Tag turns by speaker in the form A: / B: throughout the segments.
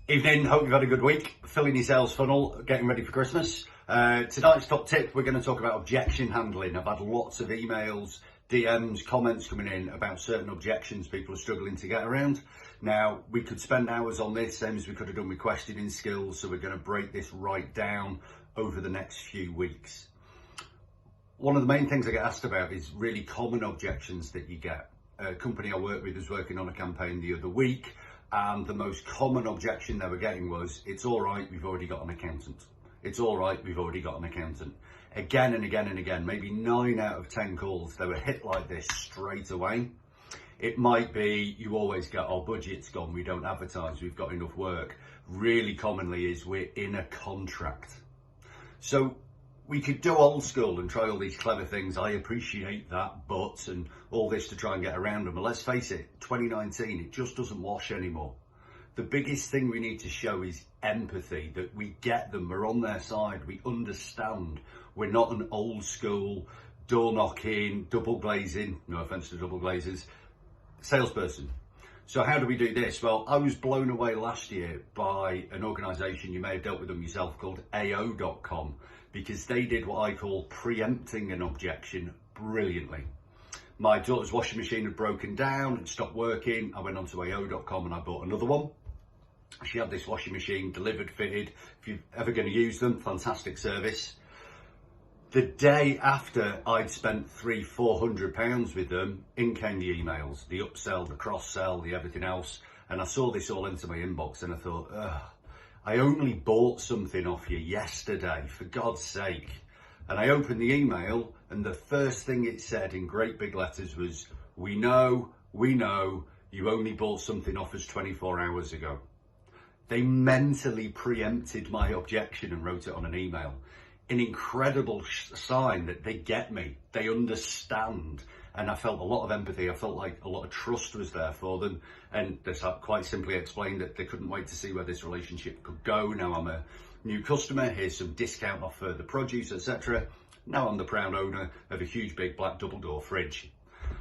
A: Evening, hope you've had a good week, filling your sales funnel, getting ready for Christmas. Tonight's top tip, we're going to talk about objection handling. I've had lots of emails, DMs, comments coming in about certain objections people are struggling to get around. Now, we could spend hours on this, same as we could have done with questioning skills, so we're going to break this right down over the next few weeks. One of the main things I get asked about is really common objections that you get. A company I work with was working on a campaign the other week, and the most common objection they were getting was, it's all right, we've already got an accountant. It's all right, we've already got an accountant. Again and again and again, maybe 9 out of 10 calls, they were hit like this straight away. It might be, you always get, our budget's gone, we don't advertise, we've got enough work. Really commonly is, we're in a contract. So we could do old school and try all these clever things. I appreciate that, but, and all this to try and get around them. But let's face it, 2019, it just doesn't wash anymore. The biggest thing we need to show is empathy, that we get them, we're on their side, we understand. We're not an old school, door knocking, double glazing, no offense to double glazers, salesperson. So how do we do this? Well, I was blown away last year by an organisation, you may have dealt with them yourself, called AO.com, because they did what I call preempting an objection brilliantly. My daughter's washing machine had broken down and stopped working. I went onto AO.com and I bought another one. She had this washing machine delivered, fitted. If you're ever going to use them, fantastic service. The day after I'd spent £300-400 with them, in came the emails, the upsell, the cross-sell, the everything else. And I saw this all into my inbox and I thought, ugh, I only bought something off you yesterday, for God's sake. And I opened the email and the first thing it said in great big letters was, we know, you only bought something off us 24 hours ago. They mentally preempted my objection and wrote it on an email. An incredible sign that they get me, they understand. And I felt a lot of empathy. I felt like a lot of trust was there for them. And they quite simply explained that they couldn't wait to see where this relationship could go. Now I'm a new customer, here's some discount off the produce, etc. Now I'm the proud owner of a huge big black double door fridge.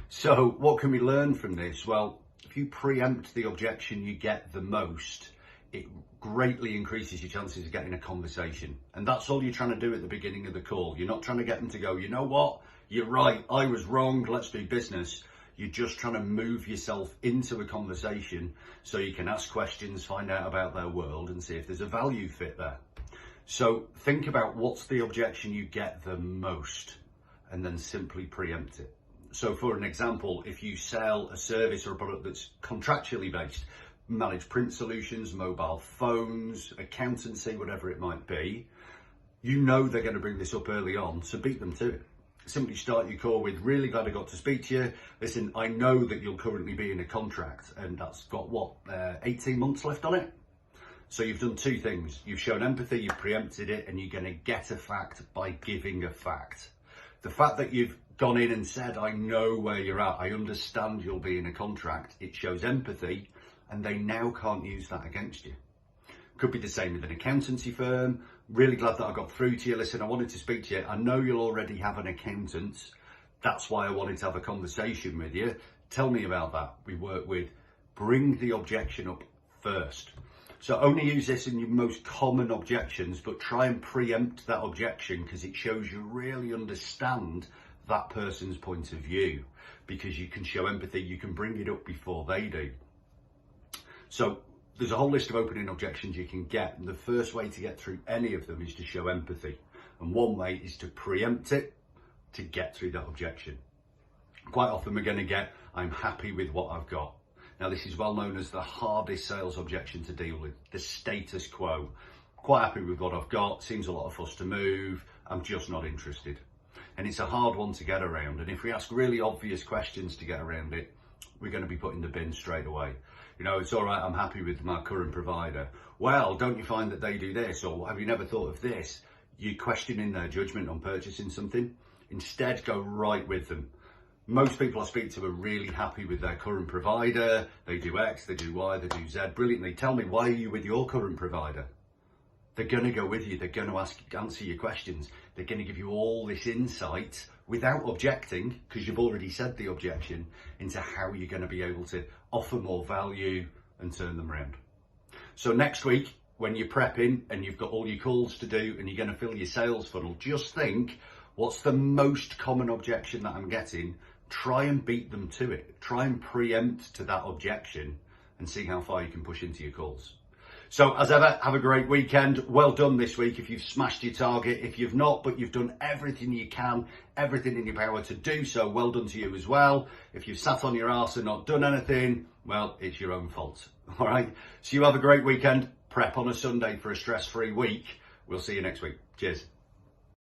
A: So what can we learn from this? Well, if you preempt the objection you get the most, it greatly increases your chances of getting a conversation. And that's all you're trying to do at the beginning of the call. You're not trying to get them to go, you know what? You're right, I was wrong, let's do business. You're just trying to move yourself into a conversation so you can ask questions, find out about their world and see if there's a value fit there. So think about what's the objection you get the most and then simply preempt it. So for an example, if you sell a service or a product that's contractually based, manage print solutions, mobile phones, accountancy, whatever it might be, you know they're going to bring this up early on, so beat them to it. Simply start your call with, really glad I got to speak to you. Listen, I know that you'll currently be in a contract and that's got 18 months left on it. So you've done two things. You've shown empathy, you've preempted it, and you're going to get a fact by giving a fact. The fact that you've gone in and said, I know where you're at, I understand you'll be in a contract, it shows empathy, and they now can't use that against you. Could be the same with an accountancy firm. Really glad that I got through to you. Listen, I wanted to speak to you. I know you'll already have an accountant. That's why I wanted to have a conversation with you. Tell me about that. We work with, bring the objection up first. So only use this in your most common objections, but try and preempt that objection because it shows you really understand that person's point of view, because you can show empathy, you can bring it up before they do. So there's a whole list of opening objections you can get, and the first way to get through any of them is to show empathy. And one way is to preempt it to get through that objection. Quite often we're going to get, I'm happy with what I've got. Now this is well known as the hardest sales objection to deal with, the status quo. Quite happy with what I've got, seems a lot of fuss to move, I'm just not interested. And it's a hard one to get around, and if we ask really obvious questions to get around it, we're going to be put in the bin straight away. You know, it's all right, I'm happy with my current provider. Well, don't you find that they do this? Or have you never thought of this? You're questioning their judgment on purchasing something. Instead, go right with them. Most people I speak to are really happy with their current provider. They do X, they do Y, they do Z brilliantly. Tell me, why are you with your current provider? They're going to go with you. They're going to answer your questions. They're going to give you all this insight without objecting, because you've already said the objection, into how you're going to be able to offer more value and turn them around. So next week, when you're prepping and you've got all your calls to do and you're going to fill your sales funnel, just think, what's the most common objection that I'm getting? Try and beat them to it. Try and preempt to that objection and see how far you can push into your calls. So as ever, have a great weekend. Well done this week if you've smashed your target. If you've not, but you've done everything you can, everything in your power to do so, well done to you as well. If you've sat on your arse and not done anything, well, it's your own fault. All right. So you have a great weekend. Prep on a Sunday for a stress-free week. We'll see you next week. Cheers.